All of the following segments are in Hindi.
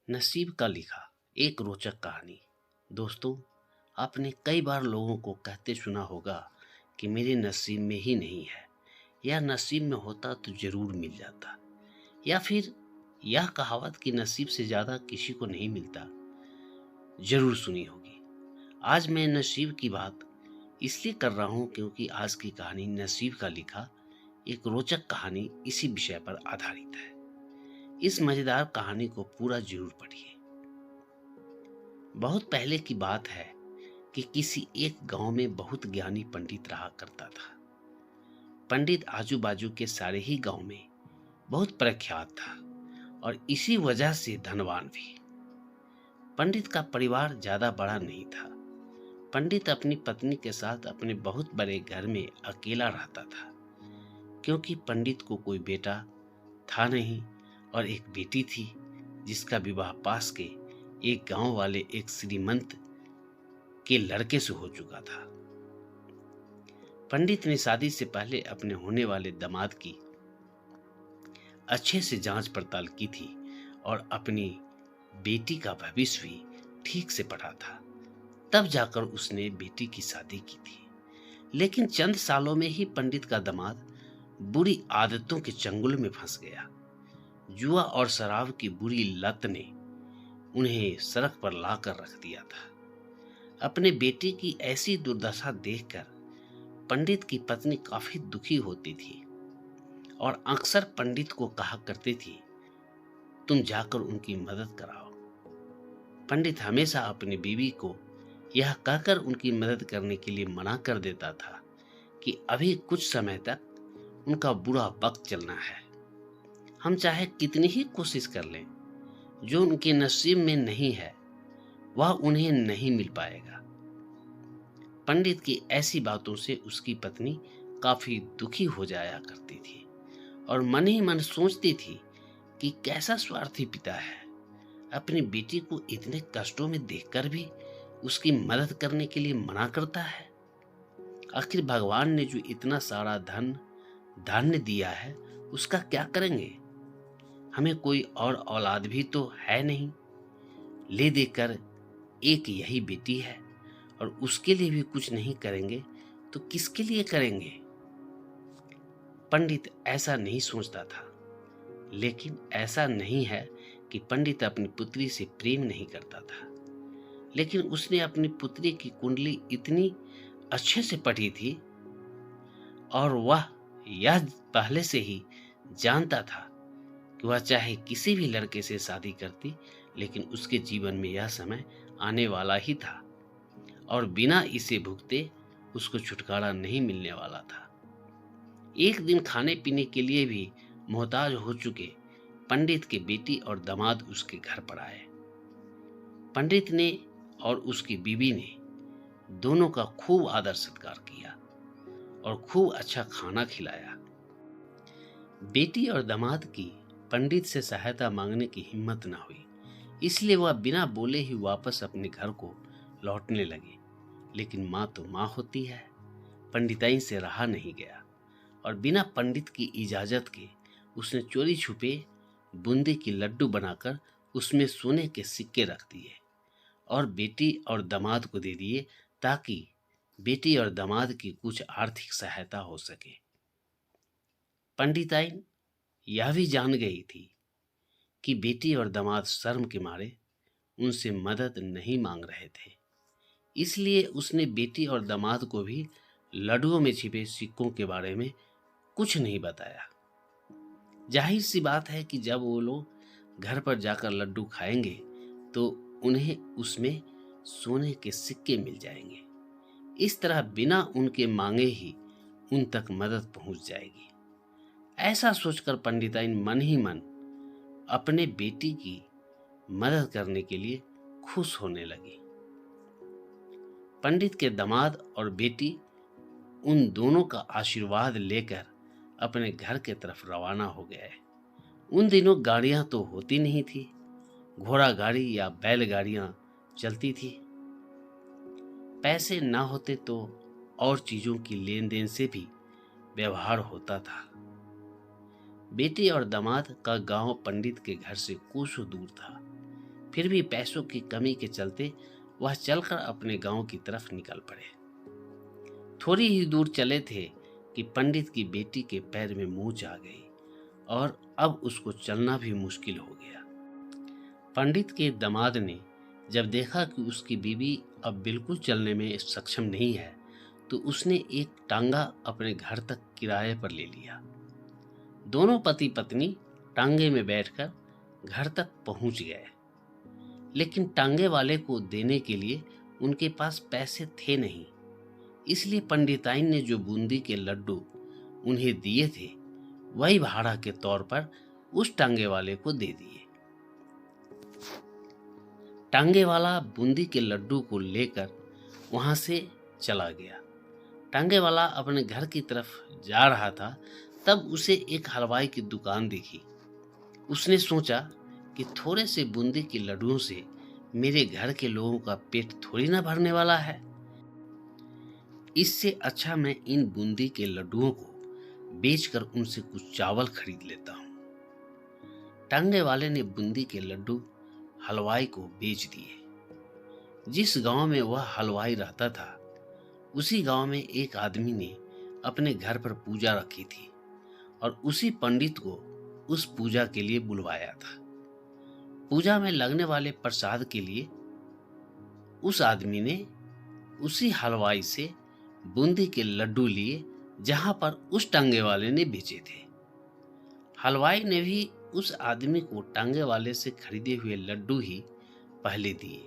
नसीब का लिखा एक रोचक कहानी। दोस्तों, आपने कई बार लोगों को कहते सुना होगा कि मेरे नसीब में ही नहीं है, या नसीब में होता तो जरूर मिल जाता, या फिर यह कहावत कि नसीब से ज्यादा किसी को नहीं मिलता, जरूर सुनी होगी। आज मैं नसीब की बात इसलिए कर रहा हूं क्योंकि आज की कहानी नसीब का लिखा एक रोचक कहानी इसी विषय पर आधारित है। इस मजेदार कहानी को पूरा जरूर पढ़िए। बहुत पहले की बात है कि किसी एक गांव में बहुत ज्ञानी पंडित रहा करता था। पंडित आजू बाजू के सारे ही गांव में बहुत प्रख्यात था और इसी वजह से धनवान भी। पंडित का परिवार ज्यादा बड़ा नहीं था। पंडित अपनी पत्नी के साथ अपने बहुत बड़े घर में अकेला रहता था, क्योंकि पंडित को कोई बेटा था नहीं और एक बेटी थी जिसका विवाह पास के एक गांव वाले एक श्रीमंत के लड़के से हो चुका था। पंडित ने शादी से पहले अपने होने वाले दामाद की अच्छे से जांच पड़ताल की थी और अपनी बेटी का भविष्य भी ठीक से पढ़ा था। तब जाकर उसने बेटी की शादी की थी। लेकिन चंद सालों में ही पंडित का दामाद बुरी आदतों के चंगुल में फंस गया। जुआ और शराब की बुरी लत ने उन्हें सड़क पर लाकर रख दिया था। अपने बेटे की ऐसी दुर्दशा देखकर पंडित की पत्नी काफी दुखी होती थी और अक्सर पंडित को कहा करती थी, तुम जाकर उनकी मदद कराओ। पंडित हमेशा अपनी बीवी को यह कहकर उनकी मदद करने के लिए मना कर देता था कि अभी कुछ समय तक उनका बुरा वक्त चलना है। हम चाहे कितनी ही कोशिश कर लें, जो उनके नसीब में नहीं है वह उन्हें नहीं मिल पाएगा। पंडित की ऐसी बातों से उसकी पत्नी काफी दुखी हो जाया करती थी और मन ही मन सोचती थी कि कैसा स्वार्थी पिता है, अपनी बेटी को इतने कष्टों में देखकर भी उसकी मदद करने के लिए मना करता है। आखिर भगवान ने जो इतना सारा धन धान्य दिया है उसका क्या करेंगे? हमें कोई और औलाद भी तो है नहीं, ले देकर एक यही बेटी है और उसके लिए भी कुछ नहीं करेंगे तो किसके लिए करेंगे? पंडित ऐसा नहीं सोचता था। लेकिन ऐसा नहीं है कि पंडित अपनी पुत्री से प्रेम नहीं करता था, लेकिन उसने अपनी पुत्री की कुंडली इतनी अच्छे से पढ़ी थी और वह यह पहले से ही जानता था कि वह चाहे किसी भी लड़के से शादी करती, लेकिन उसके जीवन में यह समय आने वाला ही था और बिना इसे भुगते उसको छुटकारा नहीं मिलने वाला था। एक दिन खाने पीने के लिए भी मोहताज हो चुके पंडित के बेटी और दामाद उसके घर पर आए। पंडित ने और उसकी बीवी ने दोनों का खूब आदर सत्कार किया और खूब अच्छा खाना खिलाया। बेटी और दामाद की पंडित से सहायता मांगने की हिम्मत न हुई, इसलिए वह बिना बोले ही वापस अपने घर को लौटने लगे। लेकिन माँ तो माँ होती है, पंडिताई से रहा नहीं गया और बिना पंडित की इजाजत के उसने चोरी छुपे बूंदी की लड्डू बनाकर उसमें सोने के सिक्के रख दिए और बेटी और दामाद को दे दिए, ताकि बेटी और दामाद की कुछ आर्थिक सहायता हो सके। पंडिताइन यह भी जान गई थी कि बेटी और दामाद शर्म के मारे उनसे मदद नहीं मांग रहे थे, इसलिए उसने बेटी और दामाद को भी लड्डुओं में छिपे सिक्कों के बारे में कुछ नहीं बताया। जाहिर सी बात है कि जब वो लोग घर पर जाकर लड्डू खाएंगे तो उन्हें उसमें सोने के सिक्के मिल जाएंगे। इस तरह बिना उनके मांगे ही उन तक मदद पहुंच जाएगी। ऐसा सोचकर पंडिताइन मन ही मन अपने बेटी की मदद करने के लिए खुश होने लगी। पंडित के दामाद और बेटी उन दोनों का आशीर्वाद लेकर अपने घर के तरफ रवाना हो गए। उन दिनों गाड़ियां तो होती नहीं थी, घोड़ा गाड़ी या बैलगाड़ियां चलती थी। पैसे ना होते तो और चीजों की लेन देन से भी व्यवहार होता था। बेटी और दामाद का गांव पंडित के घर से कोसों दूर था, फिर भी पैसों की कमी के चलते वह चलकर अपने गांव की तरफ निकल पड़े। थोड़ी ही दूर चले थे कि पंडित की बेटी के पैर में मोच आ गई और अब उसको चलना भी मुश्किल हो गया। पंडित के दामाद ने जब देखा कि उसकी बीवी अब बिल्कुल चलने में सक्षम नहीं है, तो उसने एक टांगा अपने घर तक किराए पर ले लिया। दोनों पति पत्नी टांगे में बैठकर घर तक पहुंच गए, लेकिन टांगे वाले को देने के लिए उनके पास पैसे थे नहीं। इसलिए पंडिताइन ने जो बूंदी के लड्डू उन्हें दिए थे, वही भाड़ा के तौर पर उस टांगे वाले को दे दिए। टांगे वाला बूंदी के लड्डू को लेकर वहां से चला गया। टांगे वाला अपने घर की तरफ जा रहा था, तब उसे एक हलवाई की दुकान दिखी। उसने सोचा कि थोड़े से बूंदी के लड्डुओं से मेरे घर के लोगों का पेट थोड़ी ना भरने वाला है। इससे अच्छा मैं इन बूंदी के लड्डुओं को बेचकर उनसे कुछ चावल खरीद लेता हूँ। टांगे वाले ने बूंदी के लड्डू हलवाई को बेच दिए। जिस गांव में वह हलवाई रहता था, उसी गांव में एक आदमी ने अपने घर पर पूजा रखी थी और उसी पंडित को उस पूजा के लिए बुलवाया था। पूजा में लगने वाले प्रसाद के लिए उस आदमी ने उसी हलवाई से बूंदी के लड्डू लिए जहां पर उस टांगे वाले ने बेचे थे। हलवाई ने भी उस आदमी को टांगे वाले से खरीदे हुए लड्डू ही पहले दिए,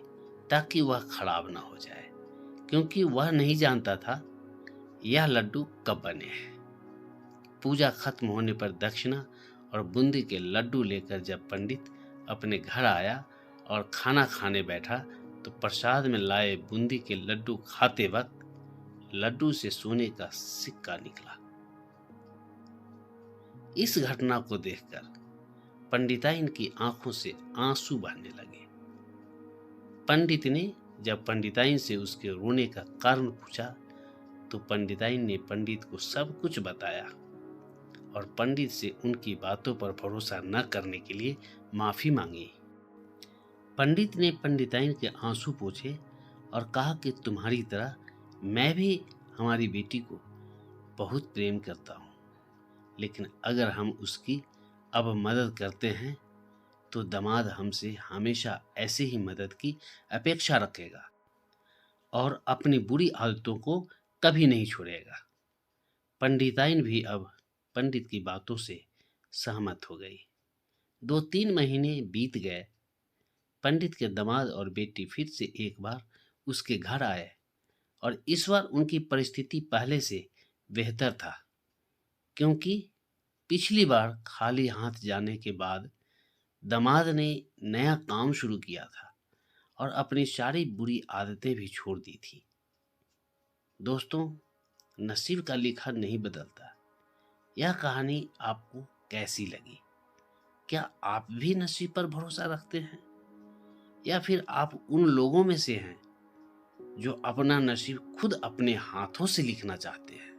ताकि वह खराब ना हो जाए, क्योंकि वह नहीं जानता था यह लड्डू कब बने हैं। पूजा खत्म होने पर दक्षिणा और बूंदी के लड्डू लेकर जब पंडित अपने घर आया और खाना खाने बैठा, तो प्रसाद में लाए बूंदी के लड्डू खाते वक्त लड्डू से सोने का सिक्का निकला। इस घटना को देखकर पंडिताइन की आंखों से आंसू बहने लगे। पंडित ने जब पंडिताइन से उसके रोने का कारण पूछा, तो पंडिताइन ने पंडित को सब कुछ बताया और पंडित से उनकी बातों पर भरोसा न करने के लिए माफी मांगी। पंडित ने पंडिताइन के आंसू पोंछे और कहा कि तुम्हारी तरह मैं भी हमारी बेटी को बहुत प्रेम करता हूँ, लेकिन अगर हम उसकी अब मदद करते हैं तो दामाद हमसे हमेशा ऐसे ही मदद की अपेक्षा रखेगा और अपनी बुरी आदतों को कभी नहीं छोड़ेगा। पंडिताइन भी अब पंडित की बातों से सहमत हो गई। 2-3 महीने बीत गए। पंडित के दामाद और बेटी फिर से एक बार उसके घर आए और इस बार उनकी परिस्थिति पहले से बेहतर था, क्योंकि पिछली बार खाली हाथ जाने के बाद दामाद ने नया काम शुरू किया था और अपनी सारी बुरी आदतें भी छोड़ दी थी। दोस्तों, नसीब का लिखा नहीं बदलता। यह कहानी आपको कैसी लगी? क्या आप भी नसीब पर भरोसा रखते हैं, या फिर आप उन लोगों में से हैं जो अपना नसीब खुद अपने हाथों से लिखना चाहते हैं?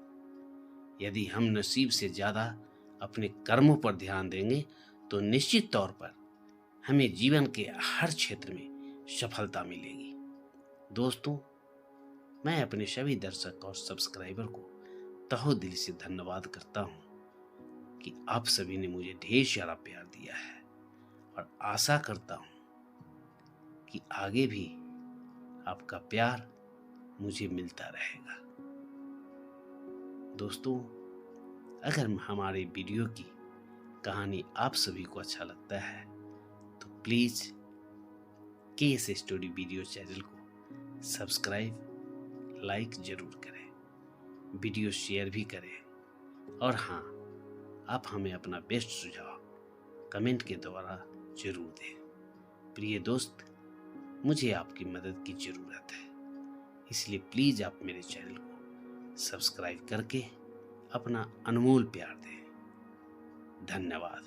यदि हम नसीब से ज्यादा अपने कर्मों पर ध्यान देंगे, तो निश्चित तौर पर हमें जीवन के हर क्षेत्र में सफलता मिलेगी। दोस्तों, मैं अपने सभी दर्शक और सब्सक्राइबर को तहे दिल से धन्यवाद करता हूं कि आप सभी ने मुझे ढेर सारा प्यार दिया है, और आशा करता हूं कि आगे भी आपका प्यार मुझे मिलता रहेगा। दोस्तों, अगर हमारे वीडियो की कहानी आप सभी को अच्छा लगता है, तो please KS story video channel को सब्सक्राइब, लाइक जरूर करें, वीडियो शेयर भी करें, और हाँ, आप हमें अपना बेस्ट सुझाव कमेंट के द्वारा जरूर दें। प्रिय दोस्त, मुझे आपकी मदद की ज़रूरत है, इसलिए प्लीज़ आप मेरे चैनल को सब्सक्राइब करके अपना अनमोल प्यार दें। धन्यवाद।